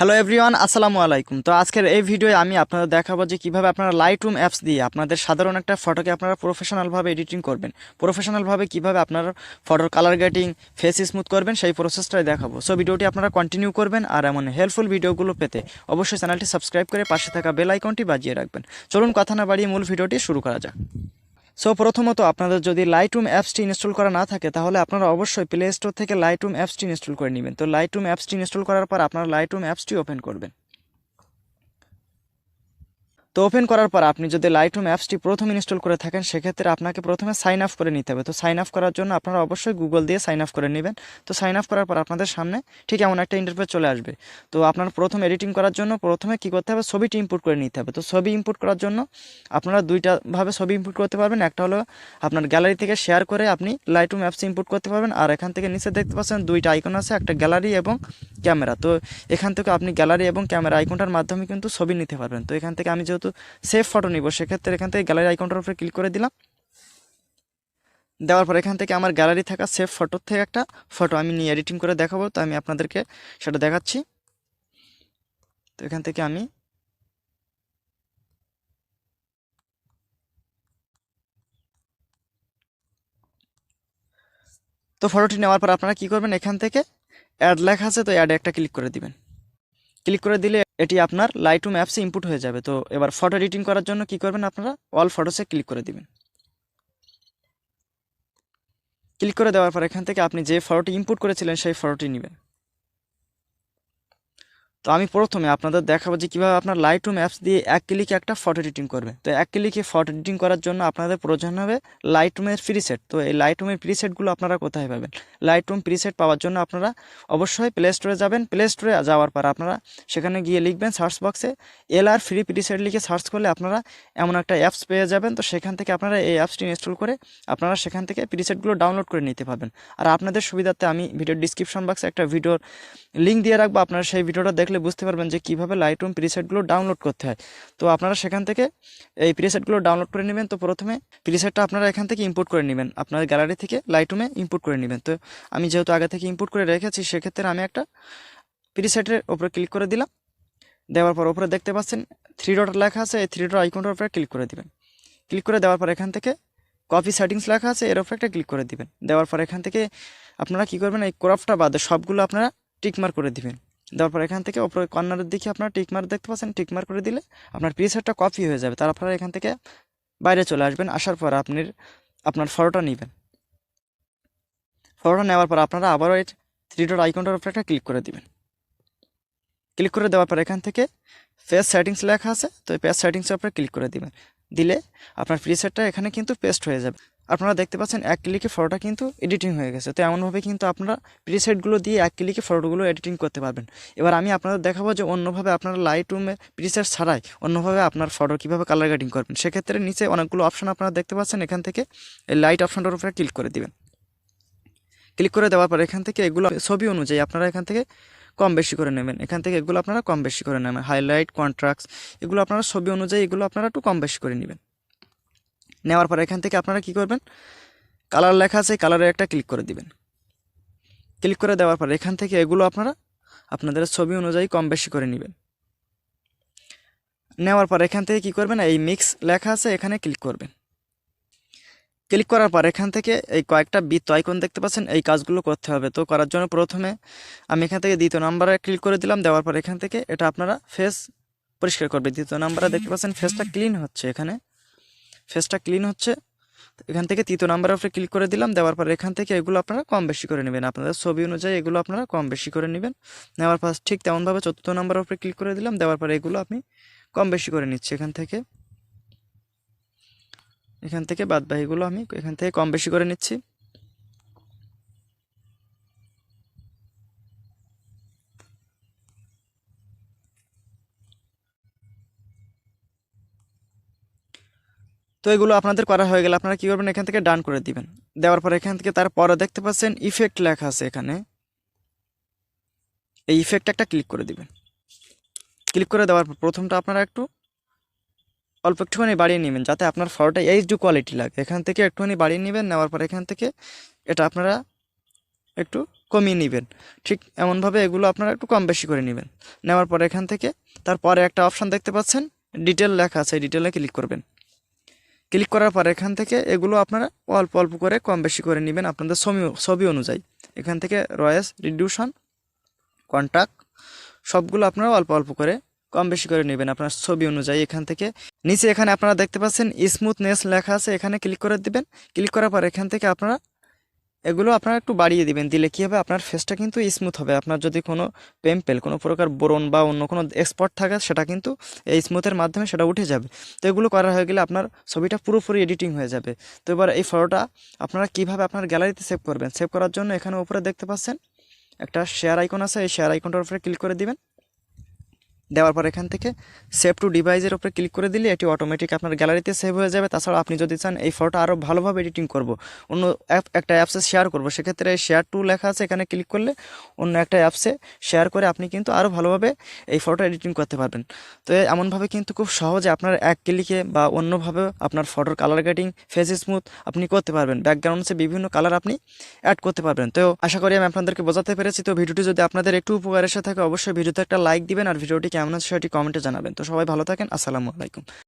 Hello everyone, আসসালামু আলাইকুম। তো আজকের এই ভিডিওয়ে আমি আপনাদের দেখাবো যে কিভাবে আপনারা লাইটরুম অ্যাপস দিয়ে আপনাদের সাধারণ একটা ফটোকে আপনারা প্রফেশনালভাবে এডিটিং করবেন। প্রফেশনালভাবে কিভাবে আপনারা ফটোর কালার গ্রেডিং, ফেস স্মুথ করবেন সেই প্রসেসটাই দেখাবো। সো ভিডিওটি আপনারা কন্টিনিউ করবেন, আর এমন হেল্পফুল ভিডিওগুলো পেতে অবশ্যই চ্যানেলটি সাবস্ক্রাইব করে পাশে থাকা বেল আইকনটি বাজিয়ে রাখবেন। চলুন কথা না বাড়িয়ে মূল ভিডিওটি শুরু করা যাক। সো প্রথমত আপনাদের যদি লাইটরুম অ্যাপসটি ইনস্টল করা না থাকে তাহলে আপনারা অবশ্যই প্লে স্টোর থেকে লাইটরুম অ্যাপসটি ইনস্টল করে নেবেন। তো লাইটরুম অ্যাপসটি ইনস্টল করার পর আপনারা লাইটরুম অ্যাপসটি ওপেন করবেন। তো ওপেন করার পর আপনি যদি লাইটরুম অ্যাপসটি প্রথম ইনস্টল করে থাকেন সেক্ষেত্রে আপনাকে প্রথমে সাইন আপ করে নিতে হবে। তো সাইন আপ করার জন্য আপনারা অবশ্যই গুগল দিয়ে সাইন আপ করে নেবেন। তো সাইন আপ করার পর আপনাদের সামনে ঠিক এমন একটা ইন্টারফেস চলে আসবে। তো আপনার প্রথম এডিটিং করার জন্য প্রথমে কী করতে হবে, ছবিটি ইনপুট করে নিতে হবে। তো ছবি ইনপুট করার জন্য আপনারা দুইটাভাবে ছবি ইনপুট করতে পারবেন। একটা হলো আপনার গ্যালারি থেকে শেয়ার করে আপনি লাইটরুম অ্যাপসে ইনপুট করতে পারবেন, আর এখান থেকে নিচে দেখতে পাচ্ছেন দুইটা আইকন আছে, একটা গ্যালারি এবং ক্যামেরা। তো এখান থেকে আপনি গ্যালারি এবং ক্যামেরা আইকনটার মাধ্যমে কিন্তু ছবি নিতে পারবেন। তো এখান থেকে আমি যেহেতু সেভ ফটো নিব সেক্ষেত্রে এখান থেকে গ্যালারি আইকনটার উপরে ক্লিক করে দিলাম। দেওয়ার পর এখান থেকে আমার গ্যালারি থাকা সেভ ফটোর থেকে একটা ফটো আমি নিয়ে এডিটিং করে দেখাবো। তো আমি আপনাদেরকে সেটা দেখাচ্ছি। তো এখান থেকে আমি ফটোটি নেওয়ার পর আপনারা কি করবেন, এখান থেকে অ্যাড লেখা আছে, তো অ্যাডে একটা ক্লিক করে দিবেন। ক্লিক করে দিলে এটি আপনার লাইটরুম অ্যাপসে ইনপুট হয়ে যাবে। তো এবার ফটো এডিটিং করার জন্য কি করবেন, আপনারা অল ফটোসে ক্লিক করে দিবেন। ক্লিক করে দেওয়ার পর এখান থেকে আপনি যে ফটোটি ইনপুট করেছিলেন সেই ফটোটি নেবেন। তো আমি প্রথমে আপনাদের দেখাবো যে কীভাবে আপনার লাইটরুম অ্যাপস দিয়ে এক ক্লিকে একটা ফটো এডিটিং করবে। তো এক ক্লিকে ফটো এডিটিং করার জন্য আপনাদের প্রয়োজন হবে লাইটরুমের প্রিসেট। তো এই লাইটরুমের প্রিসেটগুলো আপনারা কোথায় পাবেন? লাইটরুম প্রিসেট পাওয়ার জন্য আপনারা অবশ্যই প্লে স্টোরে যাবেন। প্লে স্টোরে যাওয়ার পর আপনারা সেখানে গিয়ে লিখবেন সার্চ বক্সে LR ফ্রি প্রিসেট লিখে সার্চ করলে আপনারা এমন একটা অ্যাপস পেয়ে যাবেন। তো সেখান থেকে আপনারা এই অ্যাপসটি ইনস্টল করে আপনারা সেখান থেকে প্রিসেটগুলো ডাউনলোড করে নিতে পারবেন। আর আপনাদের সুবিধার্থে আমি ভিডিওর ডিসক্রিপশন বক্সে একটা ভিডিওর লিঙ্ক দিয়ে রাখবো, আপনারা সেই ভিডিওটা দেখলে বুঝতে পারবেন যে কীভাবে লাইটরুম প্রিসেটগুলো ডাউনলোড করতে হয়। তো আপনারা সেখান থেকে এই প্রিসেটগুলো ডাউনলোড করে নেবেন। তো প্রথমে প্রিসেটটা আপনারা এখান থেকে ইম্পোর্ট করে নেবেন, আপনার গ্যালারি থেকে লাইটরুমে ইম্পোর্ট করে নেবেন। তো আমি যেহেতু আগে থেকে ইম্পোর্ট করে রেখেছি সেক্ষেত্রে আমি একটা প্রিসেটের উপরে ক্লিক করে দিলাম। দেওয়ার পর উপরে দেখতে পাচ্ছেন 3 ডট লেখা আছে, এই 3 ডট আইকনটার উপরে ক্লিক করে দিবেন। ক্লিক করে দেওয়ার পর এখান থেকে কপি সেটিংস লেখা আছে, এর উপরে একটা ক্লিক করে দিবেন। দেওয়ার পর এখান থেকে আপনারা কী করবেন, এই ক্রপটা বাদে সবগুলো আপনারা টিকমার্ক করে দিবেন। দেওয়ার পর এখান থেকে ওপরে কর্নারের দিকে আপনারা টিকমার্ক দেখতে পাচ্ছেন, টিকমার্ক করে দিলে আপনার প্রিসেটটা কপি হয়ে যাবে। তারপরে এখান থেকে বাইরে চলে আসবেন, আসার পর আপনার ফটোটা নেবেন। ফটোটা নেওয়ার পর আপনারা আবারও এই 3 ডট আইকনটার উপরে একটা ক্লিক করে দিবেন। ক্লিক করে দেওয়ার পর এখান থেকে পেজ সেটিংস লেখা আছে, তো এই পেজ সেটিংসের উপরে ক্লিক করে দিবেন। দিলে আপনার প্রিসেটটা এখানে কিন্তু পেস্ট হয়ে যাবে। আপনারা দেখতে পাচ্ছেন এক ক্লিকে ফটোটা কিন্তু এডিটিং হয়ে গেছে। তো এমনভাবে কিন্তু আপনারা প্রিসেটগুলো দিয়ে এক ক্লিকে ফটোগুলো এডিটিং করতে পারবেন। এবার আমি আপনাদের দেখাবো যে অন্যভাবে আপনারা লাইটরুমে প্রিসেট ছাড়াই অন্যভাবে আপনার ফটো কীভাবে কালার গ্রেডিং করবেন। সেক্ষেত্রে নিচে অনেকগুলো অপশন আপনারা দেখতে পাচ্ছেন, এখান থেকে এই লাইট অপশনটার উপরে ক্লিক করে দিবেন। ক্লিক করে দেওয়ার পর এখান থেকে এগুলো ছবি অনুযায়ী আপনারা এখান থেকে কম বেশি করে নেবেন। এখান থেকে এগুলো আপনারা কম বেশি করে নেবেন। হাইলাইট, কন্ট্রাস্ট এগুলো আপনারা ছবি অনুযায়ী এগুলো আপনারা একটু কম বেশি করে নেবেন। নেওয়ার পর এখান থেকে আপনারা কি করবেন, কালার লেখা আছে, কালারে একটা ক্লিক করে দিবেন। ক্লিক করে দেওয়ার পর এখান থেকে এগুলো আপনারা আপনাদের ছবি অনুযায়ী কম বেশি করে নেবেন। নেওয়ার পর এখান থেকে কি করবেন, এই মিক্স লেখা আছে এখানে ক্লিক করবেন। ক্লিক করার পর এখান থেকে এই কয়েকটা বৃত্ত আইকন দেখতে পাচ্ছেন, এই কাজগুলো করতে হবে। তো করার জন্য প্রথমে আমি এখান থেকে দ্বিতীয় নাম্বারে ক্লিক করে দিলাম। দেওয়ার পর এখান থেকে এটা আপনারা ফেস পরিষ্কার করবে। দ্বিতীয় নাম্বারে দেখতে পাচ্ছেন ফেসটা ক্লিন হচ্ছে, এখানে ফেসটা ক্লিন হচ্ছে। এখান থেকে তৃতীয় নাম্বারের উপরে ক্লিক করে দিলাম। দেওয়ার পর এখান থেকে এগুলো আপনারা কম বেশি করে নেবেন, আপনাদের ছবি অনুযায়ী এগুলো আপনারা কম বেশি করে নেবেন। নেওয়ার পর ঠিক তেমনভাবে চতুর্থ নাম্বারের উপরে ক্লিক করে দিলাম। দেওয়ার পর এগুলো আপনি কম বেশি করে নিচ্ছি। এখান থেকে বাদবাকিগুলো আমি এখান থেকে কম বেশি করে নিচ্ছি। তো এগুলো আপনাদের করা হয়ে গেলে আপনারা কী করবেন, এখান থেকে ডান করে দিবেন। দেওয়ার পর এখান থেকে তারপরে দেখতে পাচ্ছেন ইফেক্ট লেখা আছে, এখানে এই ইফেক্ট একটা ক্লিক করে দিবেন। ক্লিক করে দেওয়ার পর প্রথমটা আপনারা একটু অল্প একটুখানি বাড়িয়ে নেবেন যাতে আপনার ফটোটা এইচডি কোয়ালিটি লাগে। এখান থেকে একটুখানি বাড়িয়ে নেবেন। নেওয়ার পর এখান থেকে এটা আপনারা একটু কমিয়ে নেবেন। ঠিক এমনভাবে এগুলো আপনারা একটু কম বেশি করে নেবেন। নেওয়ার পরে এখান থেকে তারপরে একটা অপশান দেখতে পাচ্ছেন, ডিটেল লেখা আছে, এই ডিটেলে ক্লিক করবেন। ক্লিক করার পর এখান থেকে এগুলো আপনারা অল্প অল্প করে কম বেশি করে নেবেন আপনাদের ছবি অনুযায়ী। এখান থেকে রয়েস রিডিউশন কন্ট্রাক্ট সবগুলো আপনারা অল্প অল্প করে কম বেশি করে নেবেন আপনার ছবি অনুযায়ী। এখান থেকে নিচে এখানে আপনারা দেখতে পাচ্ছেন স্মুথনেস লেখা আছে, এখানে ক্লিক করে দিবেন। ক্লিক করার পর এখান থেকে আপনারা এগুলো আপনারা একটু বাড়িয়ে দিবেন। দিলে কী হবে, আপনার ফেসটা কিন্তু স্মুথ হবে। আপনার যদি কোনো পেম্পেল, কোনো প্রকার ব্রণ বা অন্য কোনো স্পট থাকে, সেটা কিন্তু এই স্মুথের মাধ্যমে সেটা উঠে যাবে। তো এগুলো করা হয়ে গেলে আপনার ছবিটা পুরোপুরি এডিটিং হয়ে যাবে। তো এবার এই ফটোটা আপনারা কীভাবে আপনার গ্যালারিতে সেভ করবেন, সেভ করার জন্য এখানে উপরে দেখতে পাচ্ছেন একটা শেয়ার আইকন আছে, এই শেয়ার আইকনটার উপরে ক্লিক করে দিবেন। দেওয়ার পর এখান থেকে সেভ টু ডিভাইসের উপরে ক্লিক করে দিলে এটি অটোমেটিক আপনার গ্যালারিতে সেভ হয়ে যাবে। তাছাড়া আপনি যদি চান এই ফটো আরও ভালোভাবে এডিটিং করব, অন্য একটা অ্যাপসে শেয়ার করব, সেক্ষেত্রে শেয়ার টু লেখা আছে, এখানে ক্লিক করলে অন্য একটা অ্যাপসে শেয়ার করে আপনি কিন্তু আরও ভালোভাবে এই ফটো এডিটিং করতে পারবেন। তো এমনভাবে কিন্তু খুব সহজে আপনার এক ক্লিকে বা অন্যভাবে আপনার ফটোর কালার গ্রেডিং, ফেস স্মুথ আপনি করতে পারবেন। ব্যাকগ্রাউন্ডসে বিভিন্ন কালার আপনি অ্যাড করতে পারবেন। তো আশা করি আমি আপনাদেরকে বোঝাতে পেরেছি। তো ভিডিওটি যদি আপনাদের একটু উপকার এসে থাকে, অবশ্যই ভিডিওতে একটা লাইক দিবেন, আর ভিডিওটি কেমন আছে সেটি কমেন্টে জানাবেন। তো সবাই ভালো থাকেন, আসসালামু আলাইকুম।